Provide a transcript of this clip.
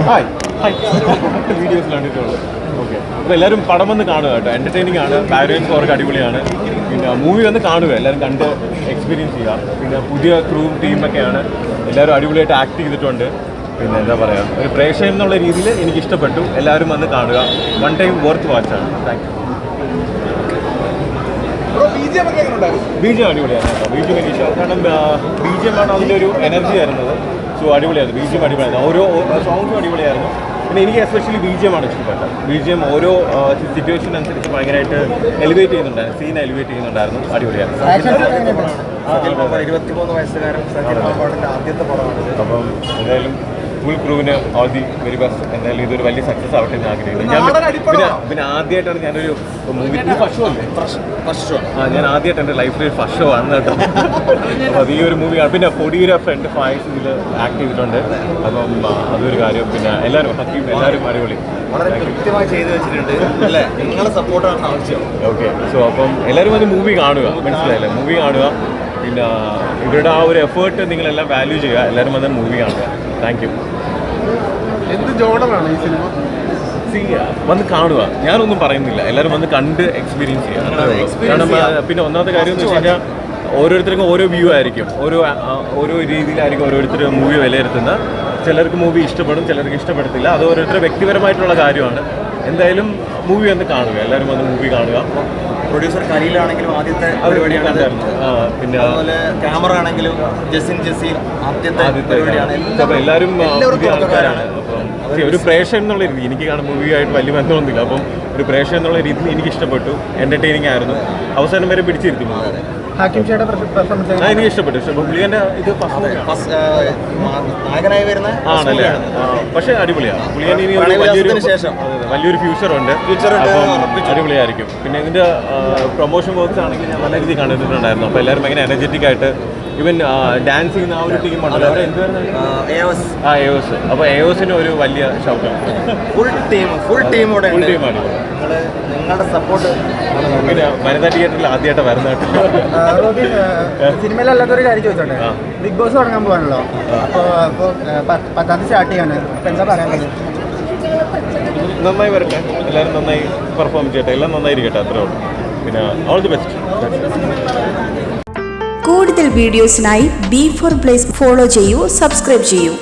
Hi hi videos കണ്ടിട്ടുള്ളൂ. Okay, അപ്പോൾ എല്ലാവരും പടം വന്ന് കാണുക കേട്ടോ. എൻ്റർടൈനിങ് ആണ്, ബാക്ക്ഗ്രൗണ്ട് സ്കോറൊക്കെ അടിപൊളിയാണ്. പിന്നെ മൂവി വന്ന് കാണുക, എല്ലാവരും കണ്ട് എക്സ്പീരിയൻസ് ചെയ്യുക. പിന്നെ പുതിയ ക്രൂവും ടീമൊക്കെയാണ്, എല്ലാവരും അടിപൊളിയായിട്ട് ആക്ട് ചെയ്തിട്ടുണ്ട്. പിന്നെ എന്താ പറയുക, ഒരു പ്രേക്ഷകൻ എന്നുള്ള രീതിയിൽ എനിക്ക് ഇഷ്ടപ്പെട്ടു. എല്ലാവരും വന്ന് കാണുക, വൺ ടൈം വർത്ത് വാച്ചാണ്. Thank you. B G M അടിപൊളിയാണ് കേട്ടോ. ബി ജി എം എനിക്ക് ഇഷ്ടം, കാരണം ബി ജി എം ആണ് അതിൻ്റെ ഒരു എനർജി ആയിരുന്നത്. സോ അടിപൊളിയായിരുന്നു, ബി ജി എം അടിപൊളിയായിരുന്നു. ഓരോ സോങ്സും അടിപൊളിയായിരുന്നു. പിന്നെ എനിക്ക് എസ്പെഷ്യലി ബി ജി എം ആണ് ഇഷ്ടപ്പെട്ടത്. ബി ജി എം ഓരോ സിറ്റുവേഷൻ അനുസരിച്ച് ഭയങ്കരമായിട്ട് എലിവേറ്റ് ചെയ്യുന്നുണ്ടായിരുന്നു, സീൻ എലിവേറ്റ് ചെയ്യുന്നുണ്ടായിരുന്നു. അടിപൊളിയായിരുന്നു. 23 വയസ്സുകാരൻ ആദ്യത്തെ പടമാണ്. അപ്പം എന്തായാലും ഫുൾ ക്രൂവിന് ഓൾ ദി വെരി ബെസ്റ്റ്. എന്തായാലും ഇതൊരു വലിയ സക്സസ് ആവട്ടെ എന്ന് ആഗ്രഹിക്കുന്നു. പിന്നെ ആദ്യമായിട്ടാണ് ഞാനൊരു മൂവി, ഫസ്റ്റ് ഷോ അല്ലേ? First show. ഞാൻ ആദ്യമായിട്ട് എൻ്റെ ലൈഫിൽ ഫസ്റ്റ് ഷോ ആണ് കേട്ടോ. അപ്പോൾ ഈ ഒരു മൂവിയാണ്. പിന്നെ പൊടിയൊരു ഫ്രണ്ട് ഫായ്സ് ഇതിൽ ആക്ട് ചെയ്തിട്ടുണ്ട്. അപ്പം അതൊരു കാര്യം. പിന്നെ എല്ലാവരും ഹക്കീം, എല്ലാവരും അടിപൊളി, വളരെ കൃത്യമായി ചെയ്തു വെച്ചിട്ടുണ്ട് അല്ലേ? നിങ്ങളുടെ സപ്പോർട്ടാണ് ആവശ്യം. ഓക്കെ, സോ അപ്പം എല്ലാവരും അത് മൂവി കാണുക, മനസ്സിലായില്ലേ? മൂവി കാണുക. പിന്നെ ഇവരുടെ ആ ഒരു എഫേർട്ട് നിങ്ങളെല്ലാം വാല്യൂ ചെയ്യുക. എല്ലാവരും വന്ന് മൂവി കാണുക. Thank you. എന്ത് ജോണറാണ് ഈ സിനിമ? വന്ന് കാണുക, ഞാനൊന്നും പറയുന്നില്ല. എല്ലാവരും വന്ന് കണ്ട് എക്സ്പീരിയൻസ് ചെയ്യുക. കാരണം പിന്നെ ഒന്നാമത്തെ കാര്യം എന്ന് വെച്ച് കഴിഞ്ഞാൽ ഓരോരുത്തർക്കും ഓരോ വ്യൂ ആയിരിക്കും, ഓരോ രീതിയിലായിരിക്കും ഓരോരുത്തർ മൂവി വിലയിരുത്തുന്നത്. ചിലർക്ക് മൂവി ഇഷ്ടപ്പെടും, ചിലർക്ക് ഇഷ്ടപ്പെടത്തില്ല. അത് ഓരോരുത്തരുടെ വ്യക്തിപരമായിട്ടുള്ള കാര്യമാണ്. എന്തായാലും മൂവി വന്ന് കാണുക, എല്ലാവരും വന്ന് മൂവി കാണുക. പ്രൊഡ്യൂസർ ഖലീലാണെങ്കിലും ആദ്യത്തെ പരിപാടിയാണ്. പിന്നെ അതുപോലെ ക്യാമറ ആണെങ്കിലും ജസീൽ ആദ്യത്തെ പരിപാടിയാണ്. അപ്പോൾ എല്ലാവരും പുതിയ ആൾക്കാരാണ്. അപ്പം ഒരു പ്രേക്ഷകൻ എന്നുള്ള രീതി, എനിക്ക് കാണുന്ന മൂവിയായിട്ട് വലിയ ബന്ധമൊന്നുമില്ല. അപ്പം ഒരു പ്രേക്ഷകൻ എന്നുള്ള രീതി എനിക്ക് ഇഷ്ടപ്പെട്ടു. എൻ്റർടൈനിങ് ആയിരുന്നു. അവസാനം വരെ പിടിച്ചിരുന്നു. എനിക്ക് ഇഷ്ടപ്പെട്ടു. പുള്ളിയുടെ ഇത് നായകനായി വരുന്ന ആണല്ലേ? പക്ഷേ അടിപൊളിയാണ്. പുള്ളിയുടെ ഇനി വലിയൊരു ഫ്യൂച്ചർ ഉണ്ട്. അടിപൊളിയായിരിക്കും. പിന്നെ ഇതിൻ്റെ പ്രൊമോഷൻ വർക്ക്സ് ആണെങ്കിൽ ഞാൻ നല്ല രീതിയിൽ കണ്ടിട്ടുണ്ടായിരുന്നു. അപ്പോൾ എല്ലാവരും ഭയങ്കര എനർജറ്റിക് ആയിട്ട്, ഈവൻ ഡാൻസ് ചെയ്യുന്ന ആ ഒരു ടീമുണ്ടല്ലോ, അവിടെ എന്തുവായിരുന്നു? എയോസ്. അപ്പോൾ എയോസിന് ഒരു വലിയ ഷൗട്ടാണ്. ഫുൾ ടീമോടെ നിങ്ങളുടെ സപ്പോർട്ട്. പിന്നെ വനിതാ തിയേറ്ററിൽ ആദ്യമായിട്ട് വരുന്നതായിട്ടില്ല. സിനിമയിലല്ലാത്തൊരു കാര്യം ചോദിച്ചോട്ടെ. ബിഗ് ബോസ് തുടങ്ങാൻ പോകാണല്ലോ. അപ്പോൾ 10ാം തീയതി സ്റ്റാർട്ട് ചെയ്യാണ്. എന്താ പറയാനുള്ളത്? നന്നായി വരട്ടെ, എല്ലാവരും നന്നായി പെർഫോം ചെയ്യട്ടെ, എല്ലാം നന്നായിരിക്കട്ടെ, അത്രേ ഉള്ളൂ. പിന്നെ ഓൾ ദി ബെസ്റ്റ്. കൂടുതൽ വീഡിയോസിനായി B4 Blaze ഫോളോ ചെയ്യൂ, സബ്സ്ക്രൈബ് ചെയ്യൂ.